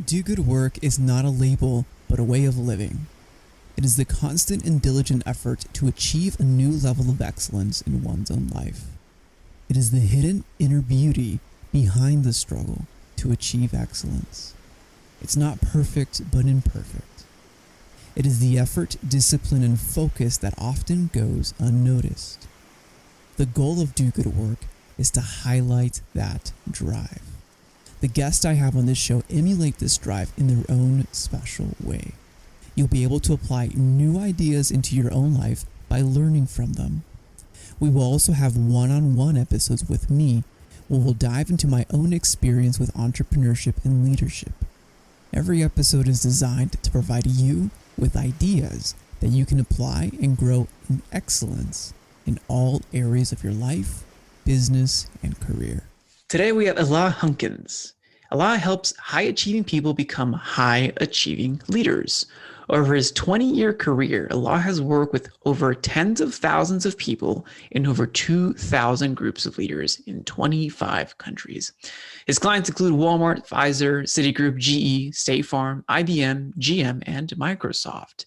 Do good work is not a label, but a way of living. It is the constant and diligent effort to achieve a new level of excellence in one's own life. It is the hidden inner beauty behind the struggle to achieve excellence. It's not perfect, but imperfect. It is the effort, discipline, and focus that often goes unnoticed. The goal of Do Good Work is to highlight that drive. The guests I have on this show emulate this drive in their own special way. You'll be able to apply new ideas into your own life by learning from them. We will also have one-on-one episodes with me where we'll dive into my own experience with entrepreneurship and leadership. Every episode is designed to provide you with ideas that you can apply and grow in excellence in all areas of your life, business, and career. Today we have Alain Hunkins. Alain helps high-achieving people become high-achieving leaders. Over his 20-year career, Alain has worked with over tens of thousands of people in over 2,000 groups of leaders in 25 countries. His clients include Wal-Mart, Pfizer, Citigroup, GE, State Farm, IBM, GM, and Microsoft.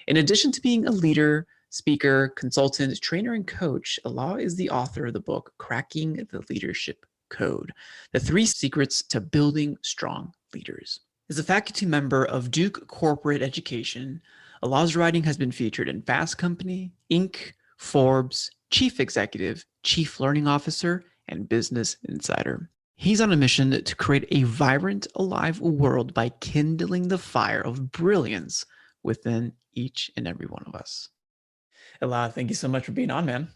In addition to being a leader, speaker, consultant, trainer, and coach, Alain is the author of the book, Cracking the Leadership Code, The 3 Secrets to Building Strong Leaders. As a faculty member of Duke Corporate Education, Alain's writing has been featured in Fast Company, Inc., Forbes, Chief Executive, Chief Learning Officer, and Business Insider. He's on a mission to create a vibrant, alive world by kindling the fire of brilliance within each and every one of us. Alain, thank you so much for being on, man.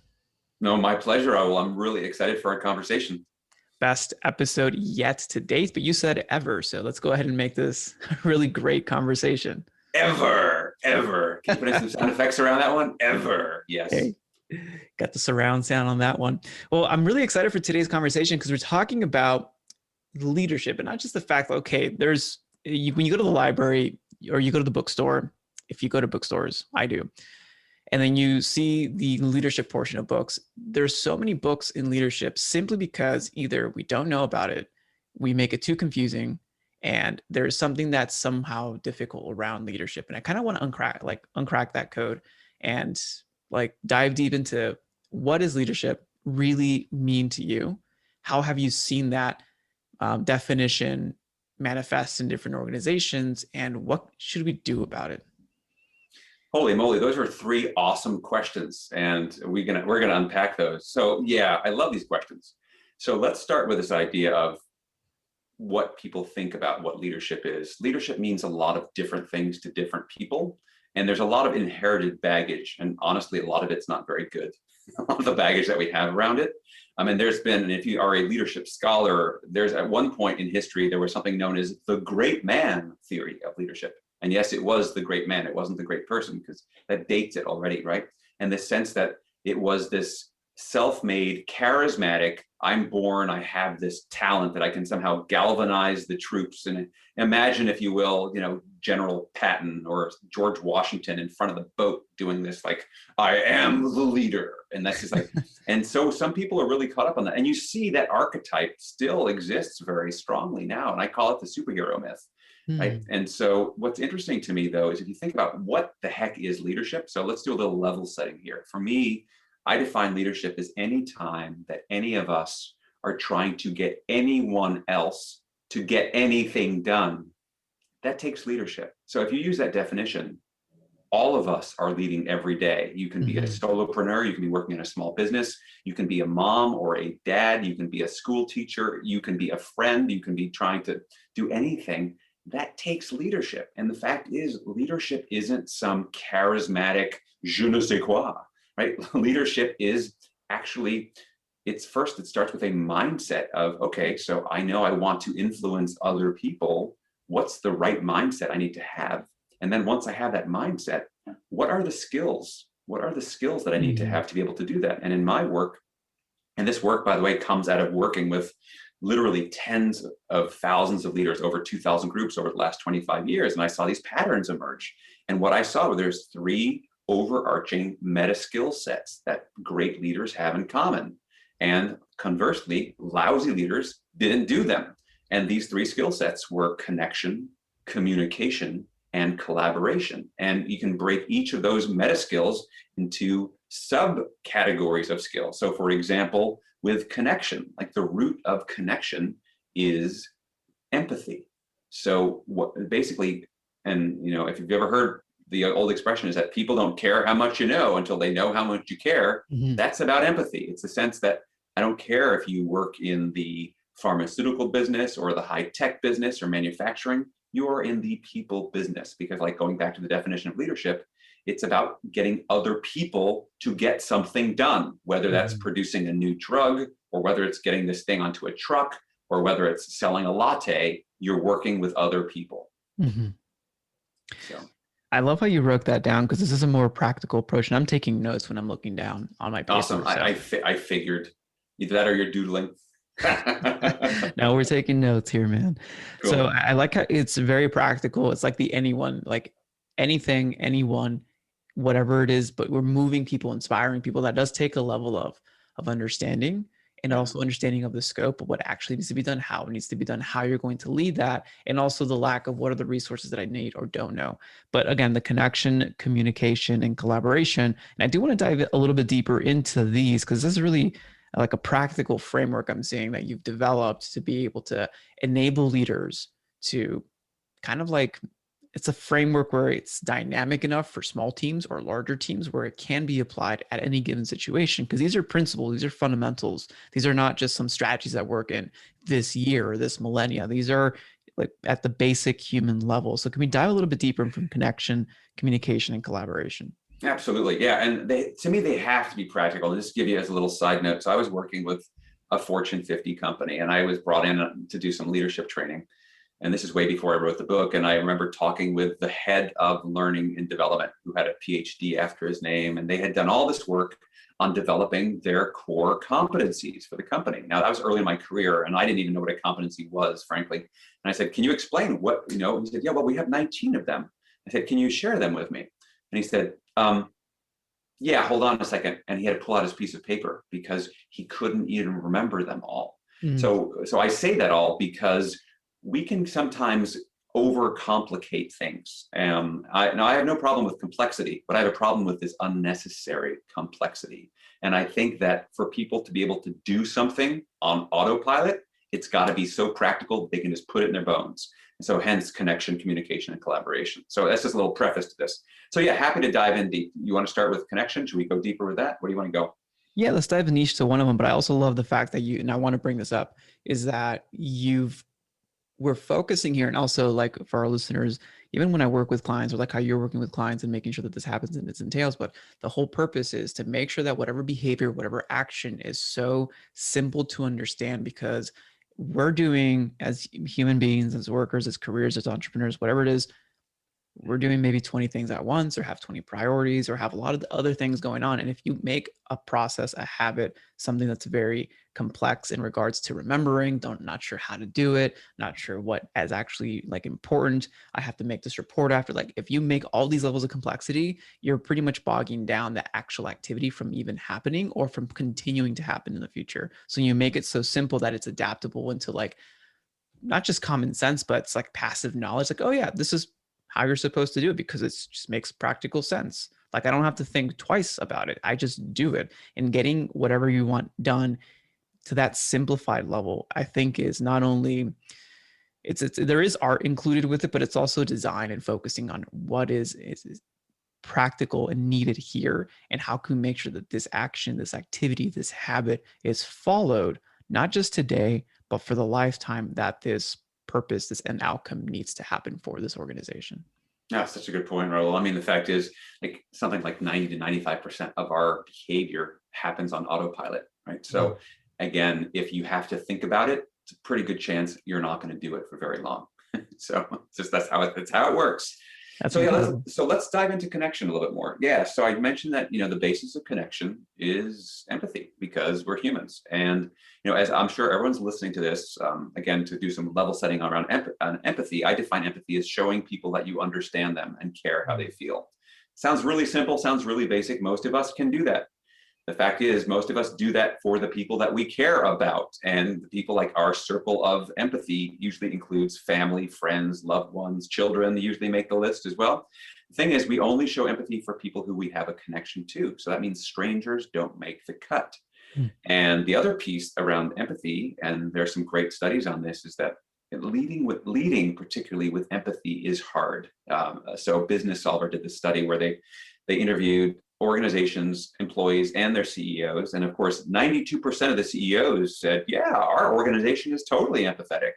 No, my pleasure, Raul. I'm really excited for our conversation. Best episode yet to date, but you said ever, so let's go ahead and make this a really great conversation. Ever. Can you put in some sound effects around that one? Ever. Yes. Okay. Got the surround sound on that one. Well, I'm really excited for today's conversation because we're talking about leadership and not just the fact that, okay, when you go to the library or you go to the bookstore, if you go to bookstores, I do, and then you see the leadership portion of books, there's so many books in leadership simply because either we don't know about it, we make it too confusing, and there's something that's somehow difficult around leadership. And I kind of want to uncrack that code and dive deep into what does leadership really mean to you? How have you seen that definition manifest in different organizations, and what should we do about it? Holy moly, those are 3 awesome questions, and we're gonna unpack those. So yeah, I love these questions. So let's start with this idea of what people think about what leadership is. Leadership means a lot of different things to different people, and there's a lot of inherited baggage, and honestly, a lot of it's not very good. A lot of the baggage that we have around it. And if you are a leadership scholar, there's at one point in history, there was something known as the great man theory of leadership. And yes, it was the great man. It wasn't the great person, because that dates it already, right? And the sense that it was this self-made, charismatic, I'm born, I have this talent that I can somehow galvanize the troops. And imagine, if you will, General Patton or George Washington in front of the boat doing this, I am the leader. And that's just and so some people are really caught up on that. And you see that archetype still exists very strongly now. And I call it the superhero myth. Right. And so what's interesting to me, though, is if you think about what the heck is leadership. So let's do a little level setting here. For me, I define leadership as any time that any of us are trying to get anyone else to get anything done. That takes leadership. So if you use that definition, all of us are leading every day. You can be a solopreneur, you can be working in a small business, you can be a mom or a dad, you can be a school teacher, you can be a friend, you can be trying to do anything. That takes leadership. And the fact is, leadership isn't some charismatic je ne sais quoi, right? Leadership is actually, it starts with a mindset of, okay, so I know I want to influence other people. What's the right mindset I need to have? And then once I have that mindset, what are the skills? What are the skills that I need to have to be able to do that? And in my work, and this work, by the way, comes out of working with literally tens of thousands of leaders, over 2,000 groups over the last 25 years. And I saw these patterns emerge. And what I saw were there's 3 overarching meta skill sets that great leaders have in common. And conversely, lousy leaders didn't do them. And these 3 skill sets were connection, communication, and collaboration. And you can break each of those meta skills into subcategories of skills. So for example, with connection, like the root of connection is empathy. So what basically, and if you've ever heard the old expression is that people don't care how much you know until they know how much you care. Mhm. That's about empathy. It's the sense that I don't care if you work in the pharmaceutical business or the high tech business or manufacturing, you are in the people business, because like going back to the definition of leadership, it's about getting other people to get something done, whether that's producing a new drug or whether it's getting this thing onto a truck or whether it's selling a latte. You're working with other people. Mhm. So I love how you broke that down, because this is a more practical approach, and I'm taking notes when I'm looking down on my paper. awesome. I figured either that or you're doodling. No, we're taking notes here, man. Cool. So I like how it's very practical. It's like the anyone, like anything, anyone, whatever it is, but we're moving people, inspiring people. That does take a level of understanding, and also understanding of the scope of what actually needs to be done, how it needs to be done, how you're going to lead that, and also the lack of what are the resources that I need or don't know. But again, the connection, communication, and collaboration. And I do want to dive a little bit deeper into these, because this is really like a practical framework I'm seeing that you've developed to be able to enable leaders to kind of like, it's a framework where it's dynamic enough for small teams or larger teams where it can be applied at any given situation. Because these are principles, these are fundamentals. These are not just some strategies that work in this year or this millennia. These are like at the basic human level. So can we dive a little bit deeper from connection, communication, and collaboration? Absolutely. Yeah. And to me, they have to be practical. Just to give you as a little side note. So I was working with a Fortune 50 company, and I was brought in to do some leadership training. And this is way before I wrote the book. And I remember talking with the head of learning and development, who had a PhD after his name. And they had done all this work on developing their core competencies for the company. Now, that was early in my career, and I didn't even know what a competency was, frankly. And I said, can you explain what, And he said, yeah, well, we have 19 of them. I said, can you share them with me? And he said, yeah, hold on a second. And he had to pull out his piece of paper because he couldn't even remember them all. So I say that all because we can sometimes overcomplicate things. Now I have no problem with complexity, but I have a problem with this unnecessary complexity. And I think that for people to be able to do something on autopilot, it's got to be so practical they can just put it in their bones. And so hence connection, communication, and collaboration. So that's just a little preface to this. So yeah, happy to dive in deep. You want to start with connection? Should we go deeper with that? Where do you want to go? Yeah, let's dive in each to one of them. But I also love the fact that and I want to bring this up, is that we're focusing here. And also, like, for our listeners, even when I work with clients, or like how you're working with clients and making sure that this happens and it entails, but the whole purpose is to make sure that whatever behavior, whatever action is so simple to understand, because we're doing, as human beings, as workers, as careers, as entrepreneurs, whatever it is, we're doing maybe 20 things at once, or have 20 priorities, or have a lot of the other things going on. And if you make a process, a habit, something that's very complex in regards to remembering, not sure how to do it, not sure what is actually like important, I have to make this report after, like, if you make all these levels of complexity, you're pretty much bogging down the actual activity from even happening or from continuing to happen in the future. So you make it so simple that it's adaptable into, like, not just common sense, but it's like passive knowledge. Like, oh yeah, this is how you're supposed to do it because it just makes practical sense. Like, I don't have to think twice about it. I just do it. And getting whatever you want done to that simplified level, I think, is not only there is art included with it, but it's also design and focusing on what is practical and needed here, and how can we make sure that this action, this activity, this habit is followed, not just today, but for the lifetime that this purpose, this end outcome needs to happen for this organization. That's such a good point, Raul. I mean, the fact is, like, something like 90 to 95% of our behavior happens on autopilot, right? So again, if you have to think about it, it's a pretty good chance you're not going to do it for very long. So that's how it works. So let's dive into connection a little bit more. Yeah. So I mentioned that, the basis of connection is empathy, because we're humans. And, as I'm sure everyone's listening to this, again, to do some level setting around empathy, I define empathy as showing people that you understand them and care how they feel. Sounds really simple, sounds really basic. Most of us can do that. The fact is, most of us do that for the people that we care about. And the people, like our circle of empathy, usually includes family, friends, loved ones, children. They usually make the list as well. The thing is, we only show empathy for people who we have a connection to. So that means strangers don't make the cut. And the other piece around empathy, and there's some great studies on this, is that leading particularly with empathy is hard. So Business Solver did this study where they interviewed organizations, employees, and their CEOs. And of course, 92% of the CEOs said, yeah, our organization is totally empathetic.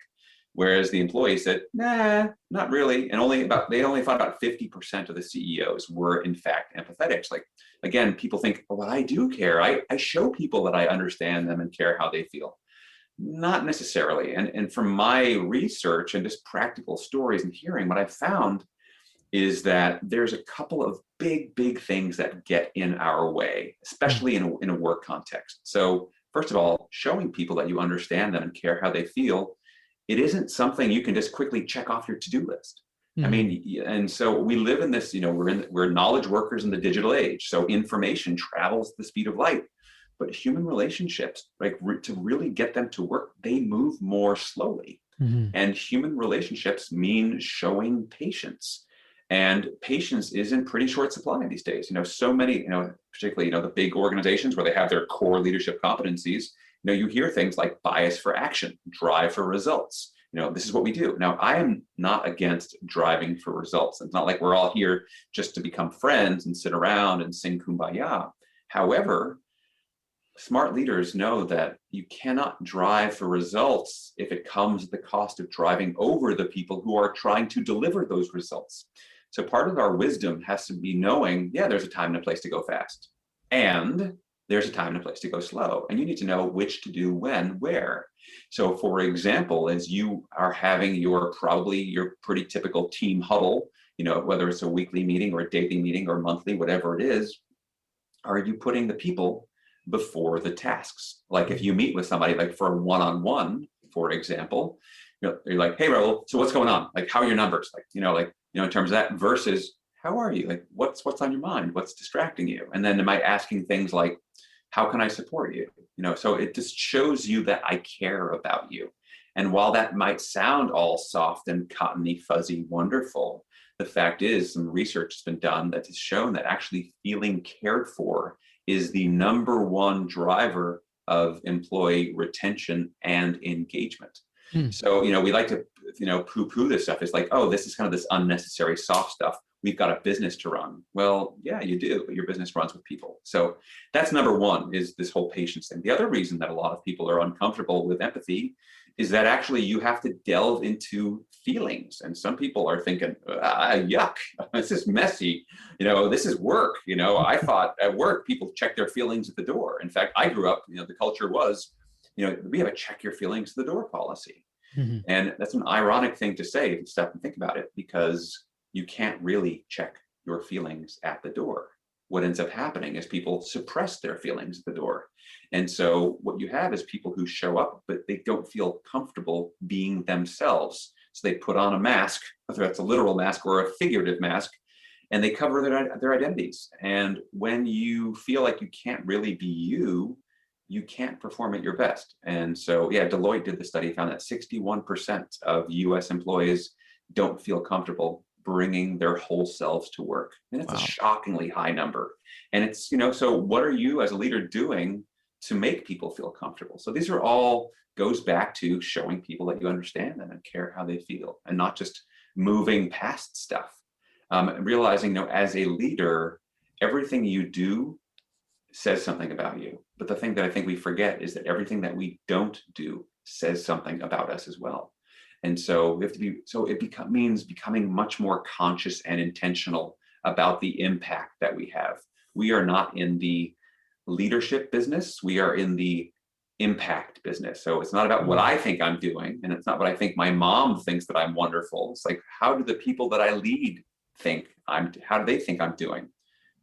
Whereas the employees said, nah, not really. And they only found about 50% of the CEOs were in fact empathetic. It's like, again, people think, well, I do care. I show people that I understand them and care how they feel. Not necessarily. And from my research and just practical stories and hearing, what I've found is that there's a couple of big things that get in our way, especially in a work context. So first of all, showing people that you understand them and care how they feel, it isn't something you can just quickly check off your to-do list. I mean, and so we live in this, we're knowledge workers in the digital age. So information travels at the speed of light, but human relationships, like to really get them to work, they move more slowly. And human relationships mean showing patience. And patience is in pretty short supply these days. So many, particularly, the big organizations where they have their core leadership competencies, you hear things like bias for action, drive for results. This is what we do. Now, I am not against driving for results. It's not like we're all here just to become friends and sit around and sing kumbaya. However, smart leaders know that you cannot drive for results if it comes at the cost of driving over the people who are trying to deliver those results. So part of our wisdom has to be knowing, yeah, there's a time and a place to go fast. And there's a time and a place to go slow. And you need to know which to do when, where. So for example, as you are having your pretty typical team huddle, whether it's a weekly meeting or a daily meeting or monthly, whatever it is, are you putting the people before the tasks? Like if you meet with somebody, like for a one-on-one, for example, you're like, hey, Raul, so what's going on? Like, how are your numbers? In terms of that, versus how are you? Like, what's on your mind? What's distracting you? And then am I asking things like, how can I support you? So it just shows you that I care about you. And while that might sound all soft and cottony, fuzzy, wonderful, the fact is some research has been done that has shown that actually feeling cared for is the number one driver of employee retention and engagement. So, we like to, poo-poo this stuff. It's like, oh, this is kind of this unnecessary soft stuff. We've got a business to run. Well, yeah, you do, but your business runs with people. So that's number one, is this whole patience thing. The other reason that a lot of people are uncomfortable with empathy is that actually you have to delve into feelings. And some people are thinking, yuck, this is messy. This is work. I thought at work, people check their feelings at the door. In fact, I grew up, the culture was, we have a check your feelings at the door policy. And that's an ironic thing to say if you stop and think about it, because you can't really check your feelings at the door. What ends up happening is people suppress their feelings at the door. And so what you have is people who show up, but they don't feel comfortable being themselves. So they put on a mask, whether that's a literal mask or a figurative mask, and they cover their identities. And when you feel like you can't really be you can't perform at your best. And so, yeah, Deloitte did the study, found that 61% of US employees don't feel comfortable bringing their whole selves to work. And it's a shockingly high number. And it's, so what are you as a leader doing to make people feel comfortable? So these are all goes back to showing people that you understand them and care how they feel, and not just moving past stuff. Realizing, as a leader, everything you do says something about you. But the thing that I think we forget is that everything that we don't do says something about us as well. And so we have to be, means becoming much more conscious and intentional about the impact that we have. We are not in the leadership business. We are in the impact business. So it's not about what I think I'm doing, and it's not what I think my mom thinks that I'm wonderful. It's like, how do the people that I lead how do they think I'm doing?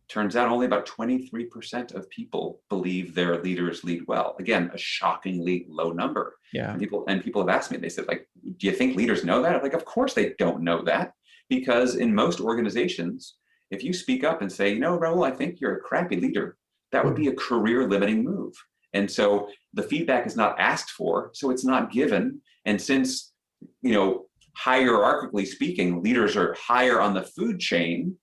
Turns out only about 23% of people believe their leaders lead well. Again, a shockingly low number. Yeah. And people have asked me, they said, like, do you think leaders know that? I'm like, of course they don't know that, because in most organizations, if you speak up and say, Raul, I think you're a crappy leader, That would be a career limiting move. And so the feedback is not asked for, so it's not given. And since, hierarchically speaking, leaders are higher on the food chain,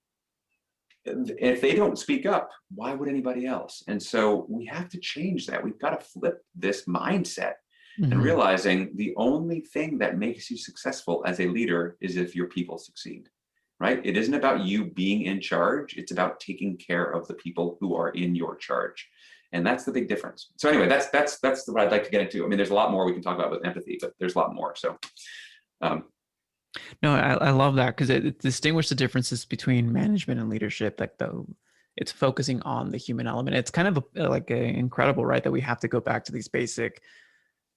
if they don't speak up, why would anybody else? And so we have to change that. We've got to flip this mindset and realizing the only thing that makes you successful as a leader is if your people succeed, right? It isn't about you being in charge. It's about taking care of the people who are in your charge. And that's the big difference. So anyway, that's what I'd like to get into. I mean, there's a lot more we can talk about with empathy, but there's a lot more. So, no, I love that because it distinguishes the differences between management and leadership. Like it's focusing on the human element. It's kind of incredible, right? That we have to go back to these basic,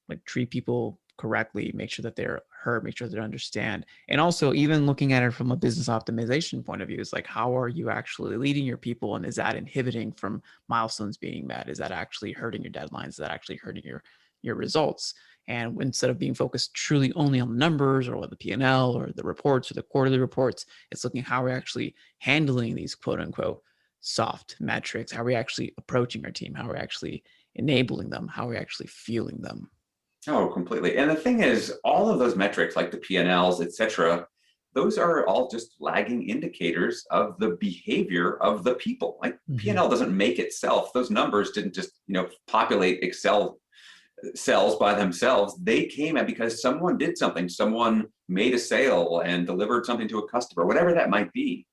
like treat people correctly, make sure that they're heard, make sure that they understand. And also even looking at it from a business optimization point of view, is like, how are you actually leading your people? And is that inhibiting from milestones being met? Is that actually hurting your deadlines? Is that actually hurting your results? And instead of being focused truly only on the numbers or the P&L or the reports or the quarterly reports, it's looking how we're actually handling these quote unquote soft metrics. How are we actually approaching our team? How are we actually enabling them? How are we actually feeling them? Oh, completely. And the thing is, all of those metrics like the P&Ls, et cetera, those are all just lagging indicators of the behavior of the people. Like P&L doesn't make itself. Those numbers didn't just, populate Excel cells by themselves. They came at because someone did something. Someone made a sale and delivered something to a customer, whatever that might be.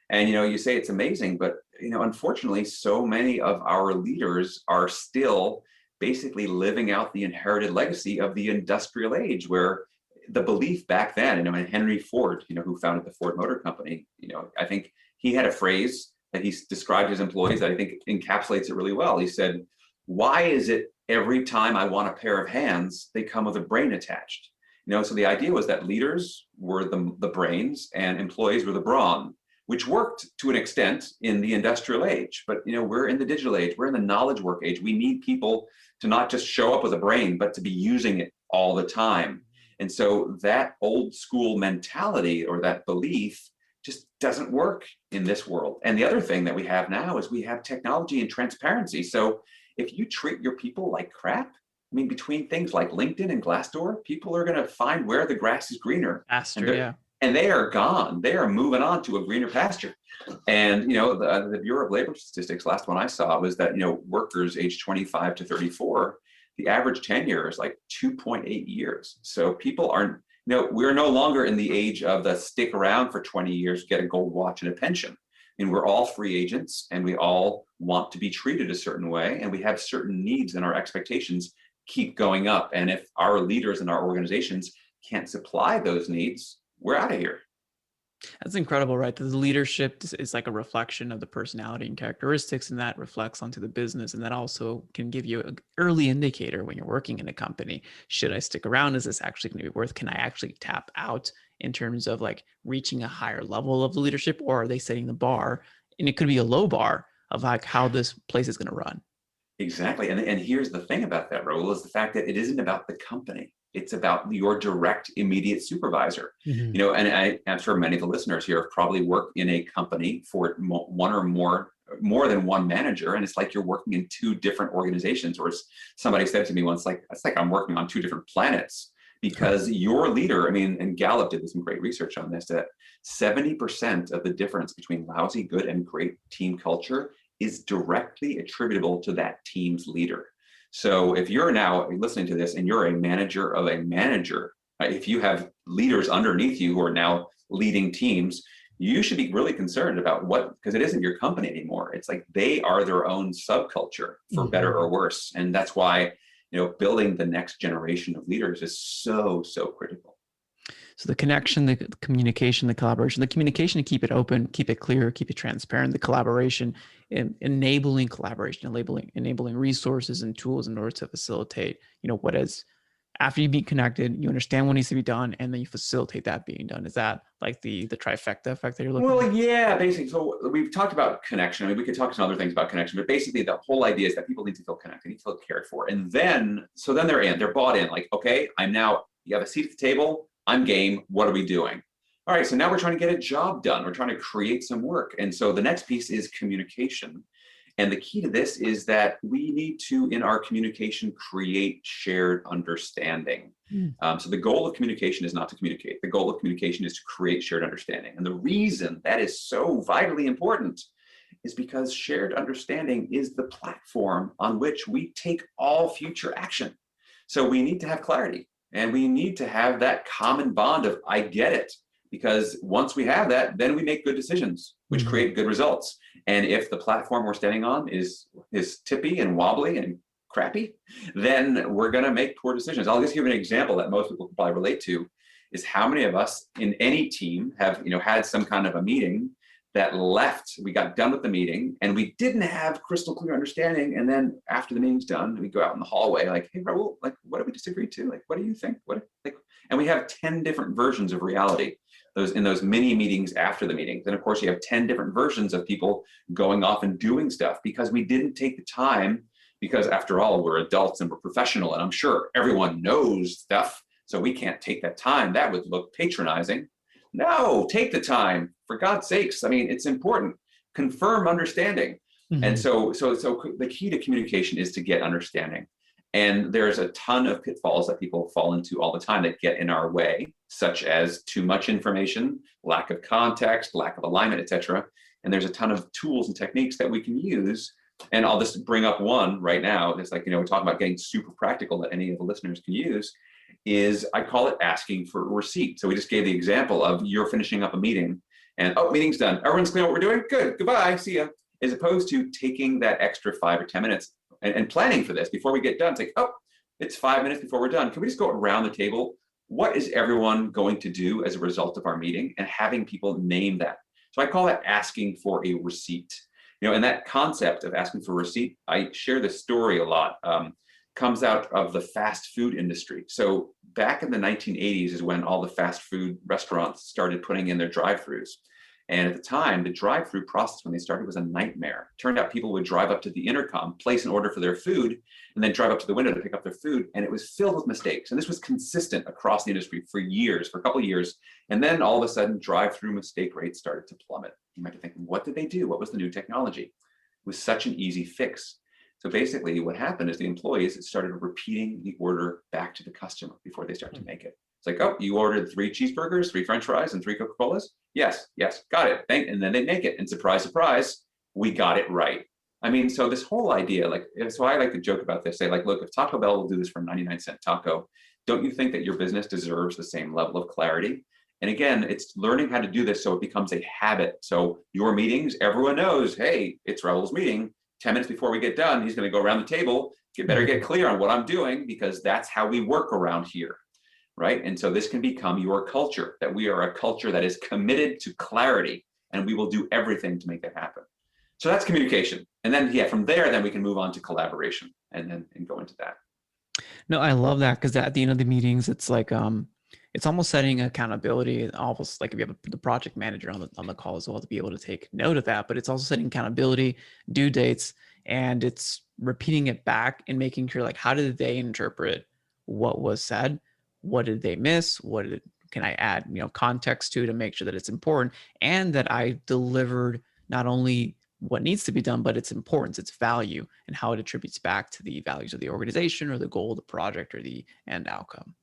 And, you say it's amazing, but, unfortunately, so many of our leaders are still basically living out the inherited legacy of the industrial age, where the belief back then, and Henry Ford, who founded the Ford Motor Company, I think he had a phrase that he described his employees that I think encapsulates it really well. He said, "Why is it every time I want a pair of hands, they come with a brain attached?" So the idea was that leaders were the brains and employees were the brawn, which worked to an extent in the industrial age. But we're in the digital age, we're in the knowledge work age. We need people to not just show up with a brain, but to be using it all the time. And so that old school mentality or that belief just doesn't work in this world. And the other thing that we have now is we have technology and transparency. So if you treat your people like crap, between things like LinkedIn and Glassdoor, people are going to find where the grass is greener. Faster, yeah. And they are gone. They are moving on to a greener pasture. And, the Bureau of Labor Statistics, last one I saw was that, workers age 25 to 34, the average tenure is like 2.8 years. So people aren't, we're no longer in the age of the stick around for 20 years, get a gold watch and a pension. And we're all free agents and we all want to be treated a certain way. And we have certain needs and our expectations keep going up. And if our leaders and our organizations can't supply those needs, we're out of here. That's incredible, right? The leadership is like a reflection of the personality and characteristics, and that reflects onto the business. And that also can give you an early indicator when you're working in a company. Should I stick around? Is this actually going to be worth? Can I actually tap out in terms of like reaching a higher level of leadership, or are they setting the bar? And it could be a low bar of like how this place is going to run. Exactly. And here's the thing about that, Raul, is the fact that it isn't about the company. It's about your direct, immediate supervisor. And I'm sure many of the listeners here have probably worked in a company for one or more than one manager. And it's like you're working in two different organizations. Or somebody said to me once, it's like I'm working on two different planets, because your leader, and Gallup did some great research on this, that 70% of the difference between lousy, good, and great team culture is directly attributable to that team's leader. So if you're now listening to this and you're a manager of a manager, right, if you have leaders underneath you who are now leading teams, you should be really concerned about because it isn't your company anymore. It's like they are their own subculture, for better or worse. And that's why, building the next generation of leaders is so, so critical. So the connection, the communication, the collaboration, the communication to keep it open, keep it clear, keep it transparent, the collaboration, enabling collaboration, enabling resources and tools in order to facilitate, what is, after you be connected, you understand what needs to be done, and then you facilitate that being done. Is that like the trifecta effect that you're looking at? Well, yeah, basically. So we've talked about connection. We could talk some other things about connection, but basically the whole idea is that people need to feel connected, need to feel cared for. And then they're bought in, like, okay, you have a seat at the table, I'm game, what are we doing? All right, so now we're trying to get a job done. We're trying to create some work. And so the next piece is communication. And the key to this is that we need to, in our communication, create shared understanding. So the goal of communication is not to communicate. The goal of communication is to create shared understanding. And the reason that is so vitally important is because shared understanding is the platform on which we take all future action. So we need to have clarity, and we need to have that common bond of I get it. Because once we have that, then we make good decisions, which create good results. And if the platform we're standing on is tippy and wobbly and crappy, then we're going to make poor decisions. I'll just give an example that most people can probably relate to, is how many of us in any team have had some kind of a meeting that left, we got done with the meeting and we didn't have crystal clear understanding. And then after the meeting's done, we go out in the hallway like, hey, Raul, like, what did we disagree to? Like, what do you think? And we have 10 different versions of reality in those mini meetings after the meetings. And of course you have 10 different versions of people going off and doing stuff because we didn't take the time, because after all, we're adults and we're professional. And I'm sure everyone knows stuff. So we can't take that time. That would look patronizing. No, take the time, for God's sakes. I mean, it's important. Confirm understanding. And so the key to communication is to get understanding. And there's a ton of pitfalls that people fall into all the time that get in our way, such as too much information, lack of context, lack of alignment, etc. And there's a ton of tools and techniques that we can use. And I'll just bring up one right now. It's like, we're talking about getting super practical that any of the listeners can use, is I call it asking for a receipt. So we just gave the example of you're finishing up a meeting and, oh, meeting's done. Everyone's clear what we're doing? Good, goodbye, see ya. As opposed to taking that extra 5 or 10 minutes and planning for this before we get done. It's like, oh, it's 5 minutes before we're done. Can we just go around the table? What is everyone going to do as a result of our meeting? And having people name that. So I call that asking for a receipt. And that concept of asking for a receipt, I share this story a lot, comes out of the fast food industry. So back in the 1980s is when all the fast food restaurants started putting in their drive-thrus. And at the time, the drive-through process when they started was a nightmare. Turned out people would drive up to the intercom, place an order for their food, and then drive up to the window to pick up their food. And it was filled with mistakes. And this was consistent across the industry for a couple of years. And then all of a sudden, drive-through mistake rates started to plummet. You might be thinking, what did they do? What was the new technology? It was such an easy fix. So basically what happened is the employees started repeating the order back to the customer before they start to make it. It's like, oh, you ordered 3 cheeseburgers, 3 French fries, and 3 Coca-Colas? Yes, got it. And then they make it. And surprise, surprise, we got it right. I mean, so this whole idea, so I like to joke about this, say look, if Taco Bell will do this for a 99-cent taco, don't you think that your business deserves the same level of clarity? And again, it's learning how to do this so it becomes a habit. So your meetings, everyone knows, hey, it's Raul's meeting. 10 minutes before we get done, he's going to go around the table, better get clear on what I'm doing, because that's how we work around here. Right? And so this can become your culture, that we are a culture that is committed to clarity, and we will do everything to make that happen. So that's communication. And then, from there, then we can move on to collaboration and go into that. No, I love that, because at the end of the meetings, it's like, it's almost setting accountability, almost like if you have the project manager on the call as well, to be able to take note of that, but it's also setting accountability, due dates, and it's repeating it back and making sure, how did they interpret what was said? What did they miss? Can I add, context to make sure that it's important, and that I delivered not only what needs to be done, but its importance, its value, and how it attributes back to the values of the organization or the goal of the project or the end outcome.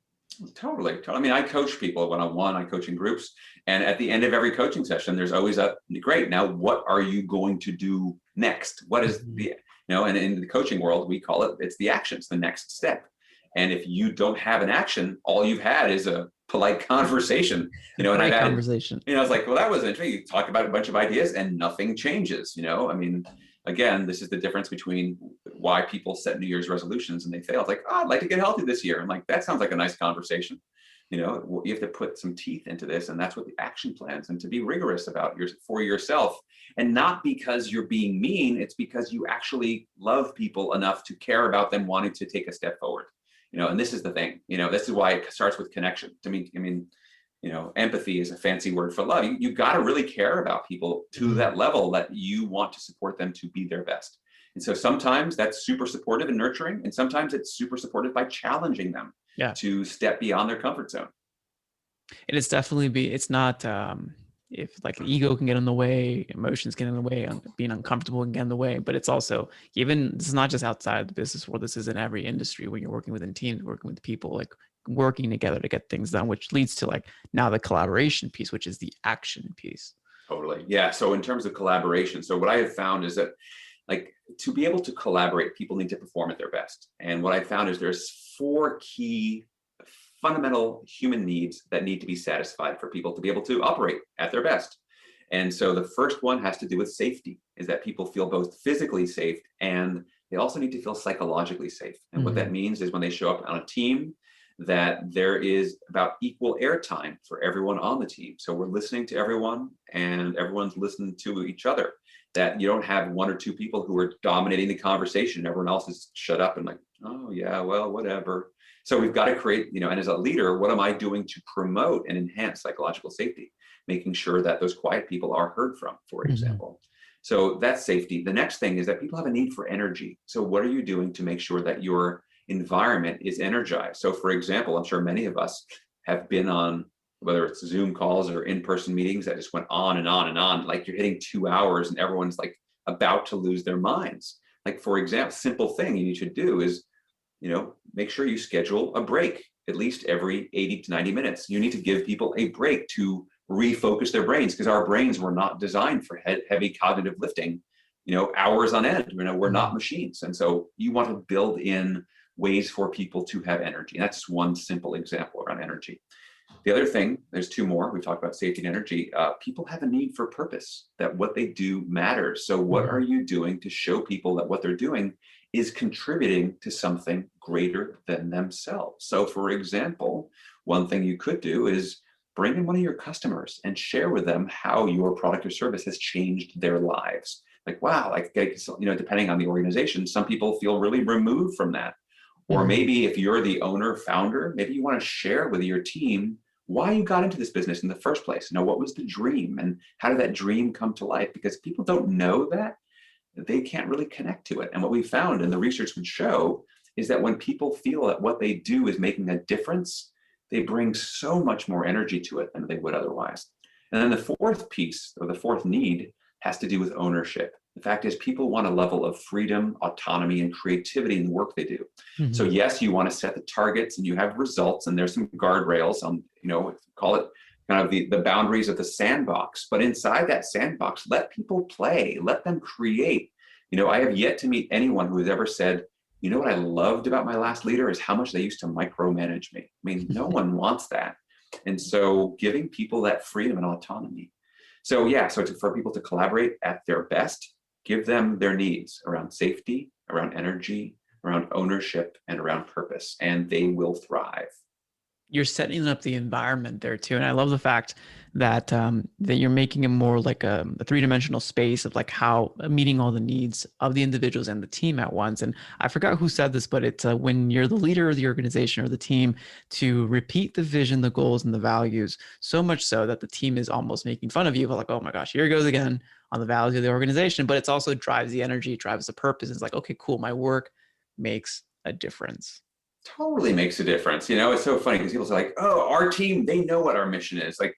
Totally. I mean, I coach people one-on-one, I coach in groups. And at the end of every coaching session, there's always great, now what are you going to do next? What is and in the coaching world, we call it's the actions, the next step. And if you don't have an action, all you've had is a polite conversation, and I've had conversation. It's like, well, that was interesting. You talk about a bunch of ideas and nothing changes, I mean, again, this is the difference between why people set New Year's resolutions and they fail. It's like, oh, I'd like to get healthy this year. I'm like, that sounds like a nice conversation. You have to put some teeth into this, and that's what the action plans, and to be rigorous about for yourself, and not because you're being mean. It's because you actually love people enough to care about them wanting to take a step forward. And this is the thing, this is why it starts with connection. I mean, empathy is a fancy word for love. You got to really care about people to that level that you want to support them to be their best. And so sometimes that's super supportive and nurturing, and sometimes it's super supportive by challenging them to step beyond their comfort zone. And it's definitely it's not if like ego can get in the way, emotions get in the way, being uncomfortable can get in the way. But it's also, even, this is not just outside the business world, this is in every industry when you're working within teams, working with people, like working together to get things done, which leads to like now the collaboration piece, which is the action piece. Totally. Yeah. So in terms of collaboration, so what I have found is that, like, to be able to collaborate, people need to perform at their best. And what I found is there's 4 key fundamental human needs that need to be satisfied for people to be able to operate at their best. And so the first one has to do with safety, is that people feel both physically safe and they also need to feel psychologically safe. And what that means is when they show up on a team, that there is about equal airtime for everyone on the team. So we're listening to everyone and everyone's listening to each other. That you don't have 1 or 2 people who are dominating the conversation. Everyone else is shut up and like, oh yeah, well, whatever. So we've got to create, and as a leader, what am I doing to promote and enhance psychological safety? Making sure that those quiet people are heard from, for example. So that's safety. The next thing is that people have a need for energy. So what are you doing to make sure that your environment is energized? So for example, I'm sure many of us have been on, whether it's Zoom calls or in-person meetings that just went on and on and on, like you're hitting 2 hours and everyone's like about to lose their minds. Like, for example, simple thing you should do is, make sure you schedule a break at least every 80 to 90 minutes. You need to give people a break to refocus their brains, because our brains were not designed for heavy cognitive lifting, hours on end. We're not machines. And so you want to build in ways for people to have energy. And that's just one simple example around energy. The other thing, there's 2 more. We've talked about safety and energy. People have a need for purpose, that what they do matters. So what are you doing to show people that what they're doing is contributing to something greater than themselves? So for example, one thing you could do is bring in one of your customers and share with them how your product or service has changed their lives. Like, wow, like, depending on the organization, some people feel really removed from that. Or maybe if you're the owner, founder, maybe you want to share with your team why you got into this business in the first place. What was the dream and how did that dream come to life? Because people don't know that, they can't really connect to it. And what we found, and the research would show, is that when people feel that what they do is making a difference, they bring so much more energy to it than they would otherwise. And then the 4th piece, or the 4th need, has to do with ownership. The fact is, people want a level of freedom, autonomy, and creativity in the work they do. So yes, you want to set the targets and you have results, and there's some guardrails on, call it kind of the boundaries of the sandbox. But inside that sandbox, let people play, let them create. I have yet to meet anyone who has ever said, what I loved about my last leader is how much they used to micromanage me. I mean, no one wants that. And so giving people that freedom and autonomy. So yeah, for people to collaborate at their best, give them their needs around safety, around energy, around ownership, and around purpose, and they will thrive. You're setting up the environment there too. And I love the fact that that you're making it more like a 3-dimensional space of like how meeting all the needs of the individuals and the team at once. And I forgot who said this, but it's when you're the leader of the organization or the team, to repeat the vision, the goals, and the values, so much so that the team is almost making fun of you, like, oh my gosh, here he goes again on the values of the organization. But it's also drives the energy, drives the purpose. It's like, okay, cool, my work makes a difference. Totally makes a difference. It's so funny because people say like, oh, our team, they know what our mission is. Like,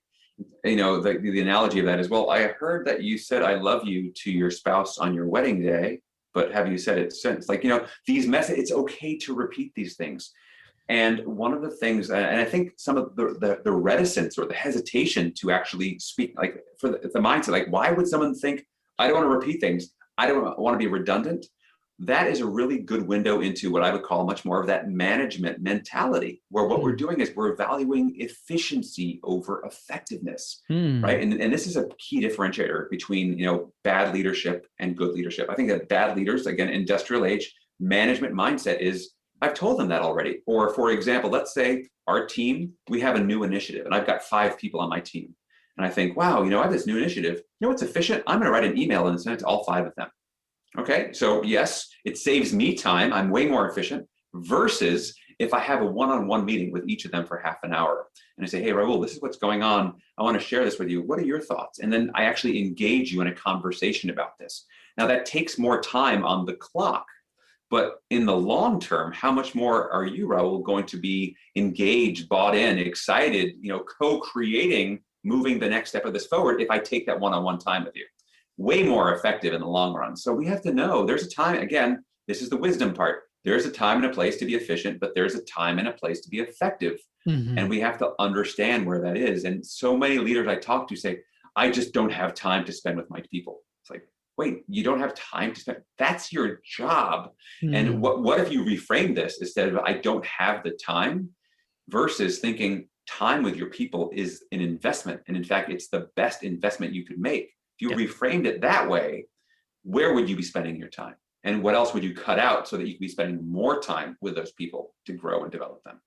the analogy of that is, well, I heard that you said I love you to your spouse on your wedding day, but have you said it since? Like, these messages, it's okay to repeat these things. And one of the things, and I think some of the reticence or the hesitation to actually speak, like for the mindset, like, why would someone think, I don't want to repeat things, I don't want to be redundant? That is a really good window into what I would call much more of that management mentality, where what we're doing is we're valuing efficiency over effectiveness, right? And this is a key differentiator between, bad leadership and good leadership. I think that bad leaders, again, industrial age management mindset is, I've told them that already. Or for example, let's say our team, we have a new initiative and I've got 5 people on my team. And I think, wow, I have this new initiative. What's efficient? I'm going to write an email and send it to all 5 of them. Okay, so yes, it saves me time. I'm way more efficient versus if I have a one-on-one meeting with each of them for half an hour and I say, hey, Raul, this is what's going on. I want to share this with you. What are your thoughts? And then I actually engage you in a conversation about this. Now that takes more time on the clock, but in the long term, how much more are you, Raul, going to be engaged, bought in, excited, co-creating moving the next step of this forward if I take that one-on-one time with you. Way more effective in the long run. So we have to know there's a time, again, this is the wisdom part. There's a time and a place to be efficient, but there's a time and a place to be effective. And we have to understand where that is. And so many leaders I talk to say, I just don't have time to spend with my people. It's like, wait, you don't have time to spend? That's your job. And what if you reframe this instead of I don't have the time versus thinking time with your people is an investment. And in fact, it's the best investment you could make. If you reframed it that way, where would you be spending your time? And what else would you cut out so that you could be spending more time with those people to grow and develop them?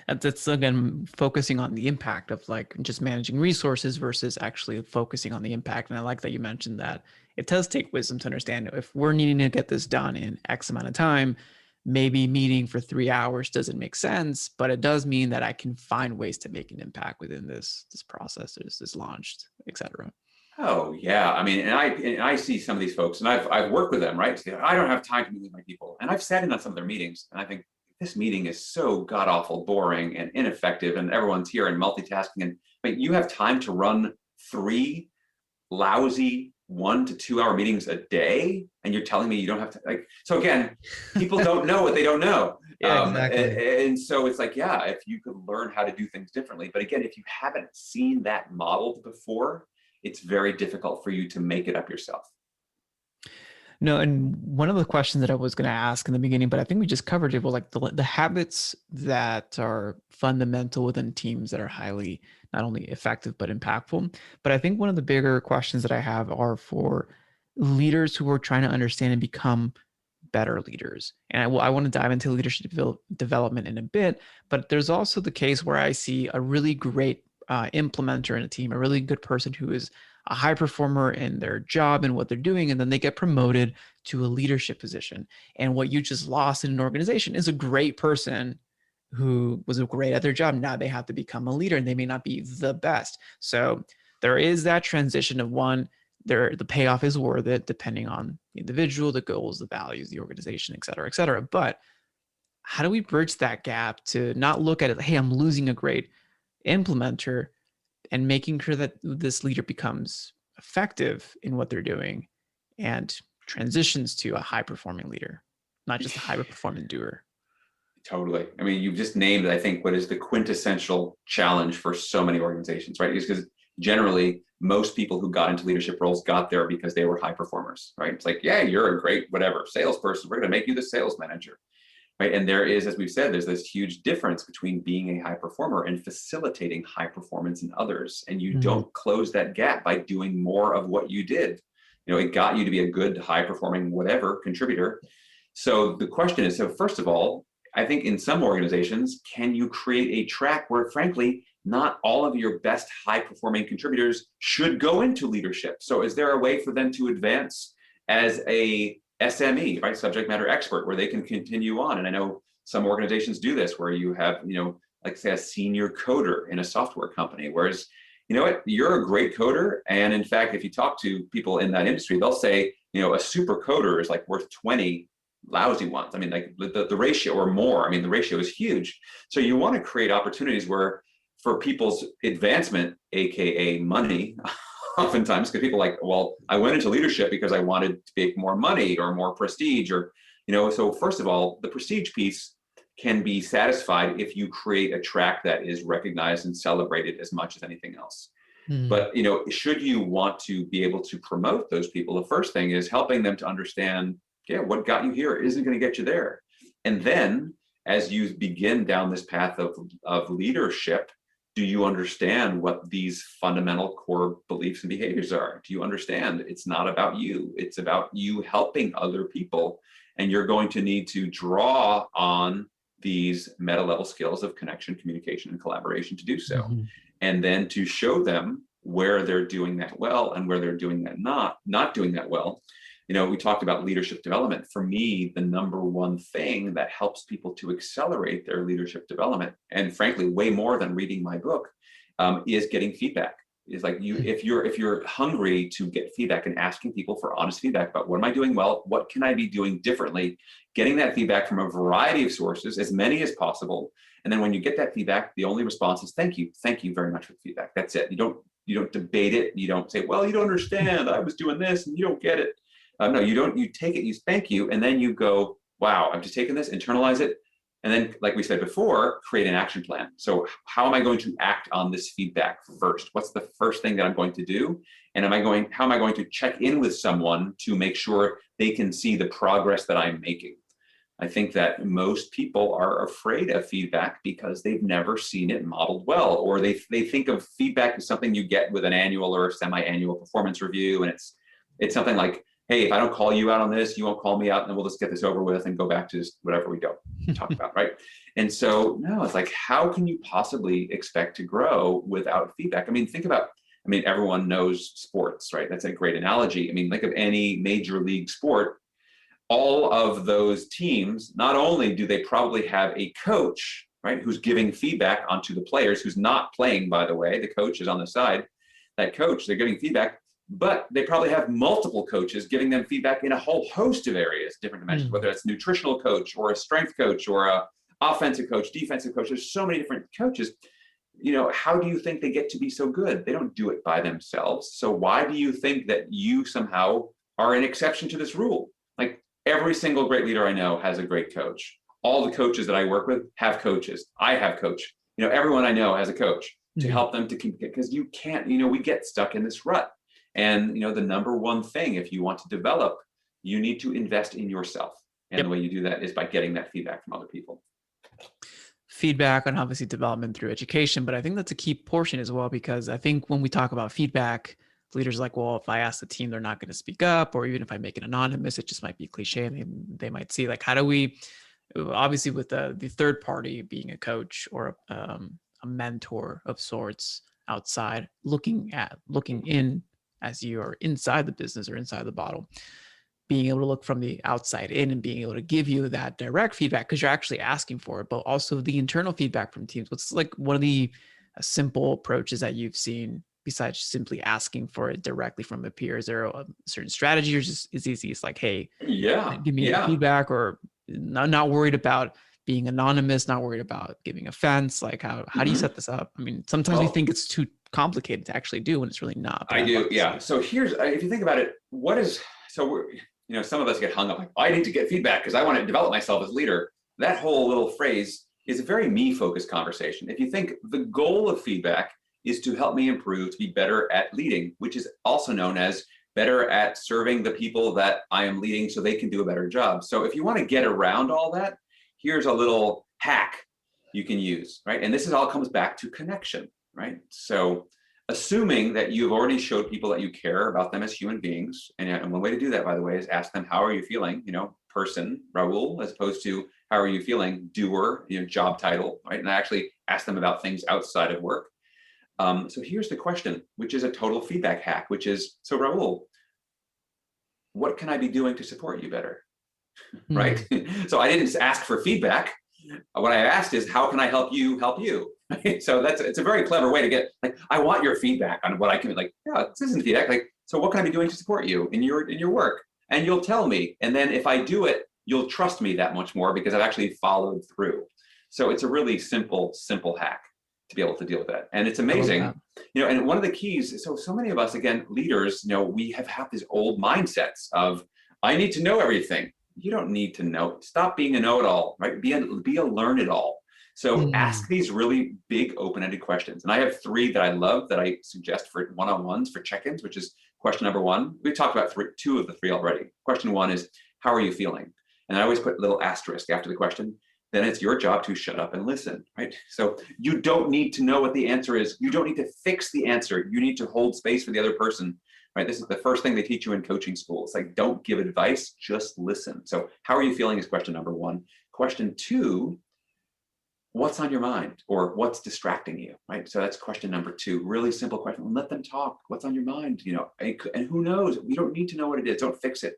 That's again focusing on the impact of like just managing resources versus actually focusing on the impact. And I like that you mentioned that it does take wisdom to understand if we're needing to get this done in X amount of time, maybe meeting for 3 hours doesn't make sense, but it does mean that I can find ways to make an impact within this process as this launched, et cetera. Oh yeah, I mean, and I see some of these folks, and I've worked with them, right? So I don't have time to meet with my people, and I've sat in on some of their meetings, and I think this meeting is so god awful, boring, and ineffective, and everyone's here and multitasking, and I mean, you have time to run 3 lousy 1 to 2 hour meetings a day, and you're telling me you don't have to, like, so again, people don't know what they don't know. Exactly. And so it's like, yeah, if you could learn how to do things differently, but again, if you haven't seen that modeled before, it's very difficult for you to make it up yourself. No, and one of the questions that I was going to ask in the beginning, but I think we just covered it, well, like the habits that are fundamental within teams that are highly not only effective but impactful. But I think one of the bigger questions that I have are for leaders who are trying to understand and become better leaders. And I want to dive into leadership development in a bit, but there's also the case where I see a really great implementer in a team, a really good person who is a high performer in their job and what they're doing, and then they get promoted to a leadership position. And what you just lost in an organization is a great person who was great at their job. Now they have to become a leader, and they may not be the best. So there is that transition of one, the payoff is worth it depending on the individual, the goals, the values, the organization, et cetera, et cetera. But how do we bridge that gap to not look at it, hey, I'm losing a great implementer, and making sure that this leader becomes effective in what they're doing and transitions to a high performing leader, not just a high performing doer? Totally. I mean, you've just named, I think, what is the quintessential challenge for so many organizations, right? Is because generally most people who got into leadership roles got there because they were high performers, right? It's like, yeah, you're a great, whatever, salesperson. We're going to make you the sales manager. Right? And there is, as we've said, there's this huge difference between being a high performer and facilitating high performance in others. And you don't close that gap by doing more of what you did. You know, it got you to be a good, high performing, whatever contributor. So the question is, so first of all, I think in some organizations, can you create a track where, frankly, not all of your best high performing contributors should go into leadership? So is there a way for them to advance as a SME, right, subject matter expert, where they can continue on? And I know some organizations do this, where you have, you know, like say a senior coder in a software company, whereas, you know what, you're a great coder. And in fact, if you talk to people in that industry, they'll say, you know, a super coder is like worth 20 lousy ones. I mean, like the ratio or more, I mean, the ratio is huge. So you want to create opportunities where for people's advancement, AKA money, oftentimes, because people are like, well, I went into leadership because I wanted to make more money or more prestige, or, you know, so first of all, the prestige piece can be satisfied if you create a track that is recognized and celebrated as much as anything else. But, you know, should you want to be able to promote those people, the first thing is helping them to understand, yeah, what got you here isn't going to get you there. And then as you begin down this path of leadership, do you understand what these fundamental core beliefs and behaviors are? Do you understand it's not about you? It's about you helping other people. And you're going to need to draw on these meta level skills of connection, communication, and collaboration to do so. And then to show them where they're doing that well and where they're doing that not doing that well. You know, we talked about leadership development. For me, the number one thing that helps people to accelerate their leadership development, and frankly, way more than reading my book, is getting feedback. Is like if you're hungry to get feedback and asking people for honest feedback about what am I doing well, what can I be doing differently, getting that feedback from a variety of sources, as many as possible. And then when you get that feedback, the only response is thank you very much for the feedback. That's it. You don't debate it. You don't say, well, you don't understand. I was doing this and you don't get it. No, you don't. You take it, you thank you, and then you go, wow, I've just taken this, internalize it. And then, like we said before, create an action plan. So how am I going to act on this feedback first? What's the first thing that I'm going to do? And how am I going to check in with someone to make sure they can see the progress that I'm making? I think that most people are afraid of feedback because they've never seen it modeled well, or they think of feedback as something you get with an annual or semi-annual performance review. And it's something like, hey, if I don't call you out on this, you won't call me out, and then we'll just get this over with and go back to just whatever we go talk about, right? And so, no, it's like, how can you possibly expect to grow without feedback? I mean, everyone knows sports, right? That's a great analogy. I mean, think of any major league sport. All of those teams, not only do they probably have a coach, right, who's giving feedback onto the players, who's not playing, by the way, the coach is on the side, that coach, they're giving feedback, but they probably have multiple coaches giving them feedback in a whole host of areas, different dimensions, whether it's a nutritional coach or a strength coach or a offensive coach, defensive coach. There's so many different coaches. How do you think they get to be so good? They don't do it by themselves. So why do you think that you somehow are an exception to this rule? Like, every single great leader I know has a great coach. All the coaches that I work with have coaches. I have coach. Everyone I know has a coach to help them to keep, because you can't, we get stuck in this rut. And, the number one thing, if you want to develop, you need to invest in yourself. And the way you do that is by getting that feedback from other people. Feedback and obviously development through education. But I think that's a key portion as well, because I think when we talk about feedback, leaders are like, well, if I ask the team, they're not going to speak up, or even if I make it anonymous, it just might be cliche, and they might see, like, how do we, obviously with the third party being a coach or a mentor of sorts outside, looking in as you are inside the business or inside the bottle, being able to look from the outside in and being able to give you that direct feedback because you're actually asking for it, but also the internal feedback from teams. What's like one of the simple approaches that you've seen besides simply asking for it directly from a peer? Is there a certain strategy, or just as easy as like, hey, give me feedback, or not worried about being anonymous, not worried about giving offense? Like how do you set this up? I mean, sometimes we think it's too complicated to actually do when it's really not. I do. Yeah. So here's, if you think about it, some of us get hung up like, I need to get feedback because I want to develop myself as leader. That whole little phrase is a very me-focused conversation. If you think the goal of feedback is to help me improve, to be better at leading, which is also known as better at serving the people that I am leading so they can do a better job. So if you want to get around all that, here's a little hack you can use, right? And this all comes back to connection, right? So assuming that you've already showed people that you care about them as human beings, and one way to do that, by the way, is ask them, how are you feeling? Person, Raul, as opposed to how are you feeling? Doer, job title, right? And I actually ask them about things outside of work. So here's the question, which is a total feedback hack, which is, so Raul, what can I be doing to support you better? Right? So I didn't ask for feedback. What I asked is, how can I help you help you? So it's a very clever way to get, like, I want your feedback on what I can, like, yeah, this isn't feedback. Like, so what can I be doing to support you in your work? And you'll tell me. And then if I do it, you'll trust me that much more because I've actually followed through. So it's a really simple hack to be able to deal with that. And it's amazing, and one of the keys, so many of us, again, leaders, we have these old mindsets of, I need to know everything. You don't need to know. Stop being a know-it-all, right? Be a learn-it-all. So ask these really big open-ended questions. And I have 3 that I love that I suggest for one-on-ones, for check-ins, which is question number 1. We've talked about 2 of the 3 already. Question 1 is, how are you feeling? And I always put a little asterisk after the question. Then it's your job to shut up and listen, right? So you don't need to know what the answer is. You don't need to fix the answer. You need to hold space for the other person, right? This is the first thing they teach you in coaching school. It's like, don't give advice, just listen. So how are you feeling is question number 1. Question 2, what's on your mind, or what's distracting you, right? So that's question number 2. Really simple question. Let them talk. What's on your mind? And who knows? We don't need to know what it is. Don't fix it.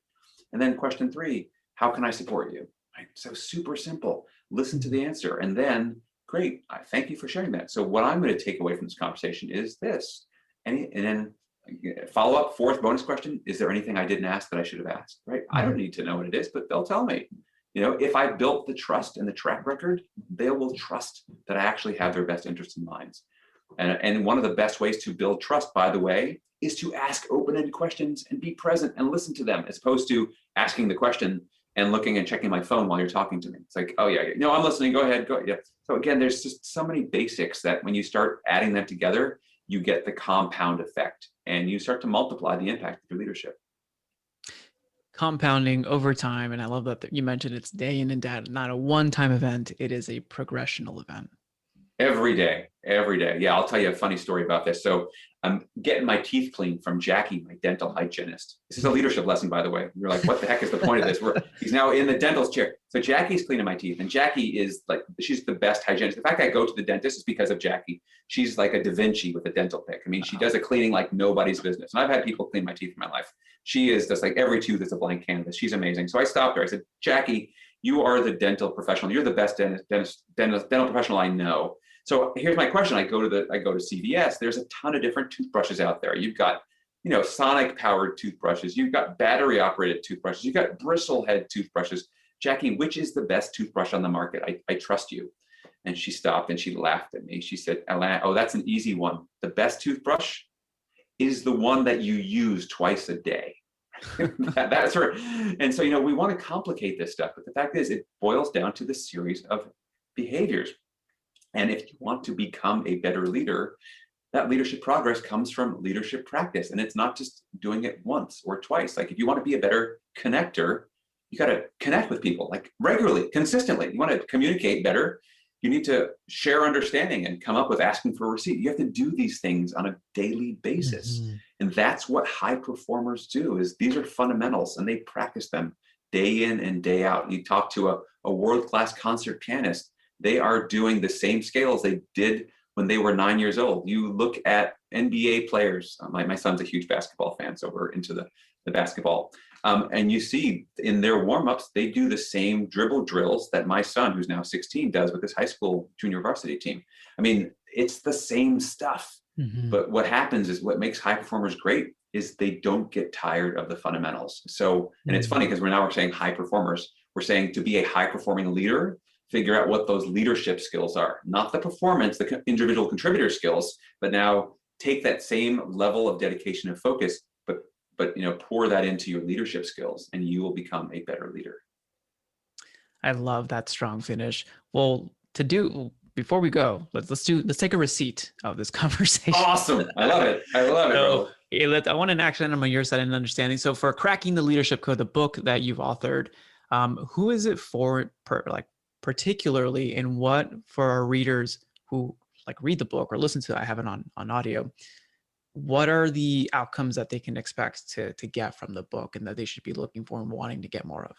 And then question 3, how can I support you? Right? So super simple. Listen to the answer, and then, great, thank you for sharing that. So what I'm going to take away from this conversation is this, and then follow up, 4th bonus question: is there anything I didn't ask that I should have asked? Right? I don't need to know what it is, but they'll tell me. If I built the trust and the track record, they will trust that I actually have their best interests in mind. And one of the best ways to build trust, by the way, is to ask open-ended questions and be present and listen to them, as opposed to asking the question and looking and checking my phone while you're talking to me. It's like, oh yeah, no, I'm listening. Go ahead. Go. Yeah. So again, there's just so many basics that when you start adding them together, you get the compound effect and you start to multiply the impact of your leadership. Compounding over time. And I love that you mentioned it's day in and day out, not a one-time event. It is a progressional event. Every day. Yeah, I'll tell you a funny story about this. So I'm getting my teeth cleaned from Jackie, my dental hygienist. This is a leadership lesson, by the way. You're like, what the heck is the point of this? He's now in the dental chair. So Jackie's cleaning my teeth, and Jackie is like, she's the best hygienist. The fact I go to the dentist is because of Jackie. She's like a Da Vinci with a dental pick. I mean, she does a cleaning like nobody's business. And I've had people clean my teeth in my life. She is just like, every tooth is a blank canvas. She's amazing. So I stopped her. I said, Jackie, you are the dental professional. You're the best dental professional I know. So here's my question. I go to CVS. There's a ton of different toothbrushes out there. You've got, sonic powered toothbrushes. You've got battery operated toothbrushes. You've got bristle head toothbrushes. Jackie, which is the best toothbrush on the market? I trust you. And she stopped and she laughed at me. She said, Alain, oh, that's an easy one. The best toothbrush is the one that you use twice a day. That's her. And so, we want to complicate this stuff, but the fact is it boils down to the series of behaviors. And if you want to become a better leader, that leadership progress comes from leadership practice. And it's not just doing it once or twice. Like if you want to be a better connector, you got to connect with people like regularly, consistently. You want to communicate better. You need to share understanding and come up with asking for a receipt. You have to do these things on a daily basis. Mm-hmm. And that's what high performers do. Is these are fundamentals and they practice them day in and day out. You talk to a world-class concert pianist. They are doing the same scales they did when they were 9 years old. You look at NBA players. My son's a huge basketball fan, so we're into the basketball. And you see in their warm-ups, they do the same dribble drills that my son, who's now 16, does with his high school junior varsity team. I mean, it's the same stuff. Mm-hmm. But what happens is what makes high performers great is they don't get tired of the fundamentals. So, and it's funny because we're saying high performers. We're saying to be a high-performing leader, figure out what those leadership skills are, not the performance, the individual contributor skills, but now take that same level of dedication and focus, but pour that into your leadership skills and you will become a better leader. I love that strong finish. Well, before we go, let's take a receipt of this conversation. Awesome. I love it. So, I want an action item on your side and understanding. So for Cracking the Leadership Code, the book that you've authored, who is it for particularly, and what for our readers who read the book or listen to it, I have it on audio, what are the outcomes that they can expect to get from the book and that they should be looking for and wanting to get more of?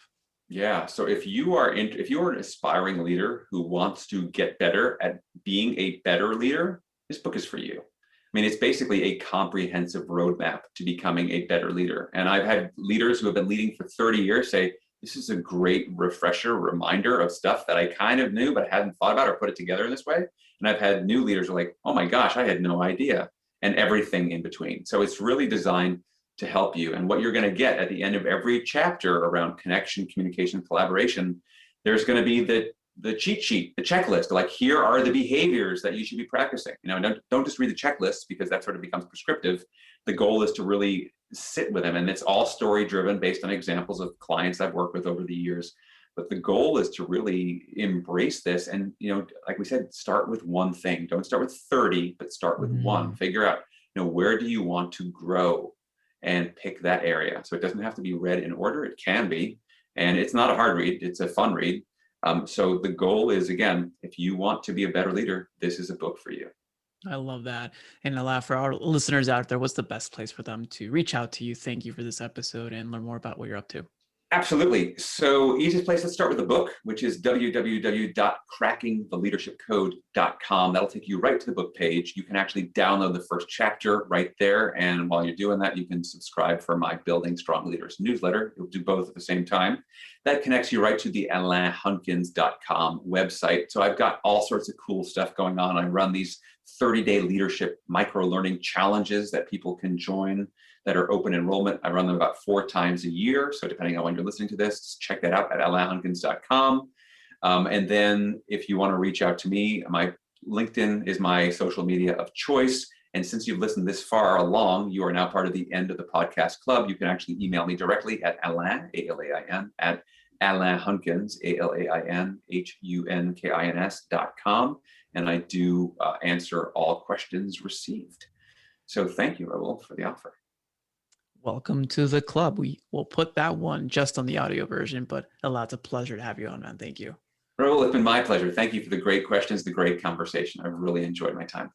Yeah. So if you are an aspiring leader who wants to get better at being a better leader, this book is for you. I mean, it's basically a comprehensive roadmap to becoming a better leader. And I've had leaders who have been leading for 30 years say, this is a great refresher, reminder of stuff that I kind of knew, but I hadn't thought about or put it together in this way. And I've had new leaders who are like, oh my gosh, I had no idea, and everything in between. So it's really designed to help you. And what you're going to get at the end of every chapter around connection, communication, collaboration, there's going to be the cheat sheet, the checklist. Like, here are the behaviors that you should be practicing. Don't just read the checklist because that sort of becomes prescriptive. The goal is to really sit with them. And it's all story driven based on examples of clients I've worked with over the years. But the goal is to really embrace this. And, like we said, start with one thing. Don't start with 30, but start with one. Figure out, where do you want to grow and pick that area. So it doesn't have to be read in order. It can be. And it's not a hard read. It's a fun read. So the goal is, again, if you want to be a better leader, this is a book for you. I love that. And Alain, for our listeners out there, what's the best place for them to reach out to you? Thank you for this episode and learn more about what you're up to. Absolutely. So easiest place, let's start with the book, which is www.crackingtheleadershipcode.com. That'll take you right to the book page. You can actually download the first chapter right there. And while you're doing that, you can subscribe for my Building Strong Leaders newsletter. You'll do both at the same time. That connects you right to the AlainHunkins.com website. So I've got all sorts of cool stuff going on. I run these 30-day leadership micro-learning challenges that people can join that are open enrollment. I run them about 4 times a year. So depending on when you're listening to this, check that out at AlainHunkins.com. And then if you want to reach out to me, my LinkedIn is my social media of choice. And since you've listened this far along, you are now part of the end of the podcast club. You can actually email me directly at Alain, A-L-A-I-N, at Alain Hunkins, ALAINHUNKINS.com. And I do answer all questions received. So thank you, Raul, for the offer. Welcome to the club. We will put that one just on the audio version, but it's a pleasure to have you on, man. Thank you. Raul, it's been my pleasure. Thank you for the great questions, the great conversation. I've really enjoyed my time.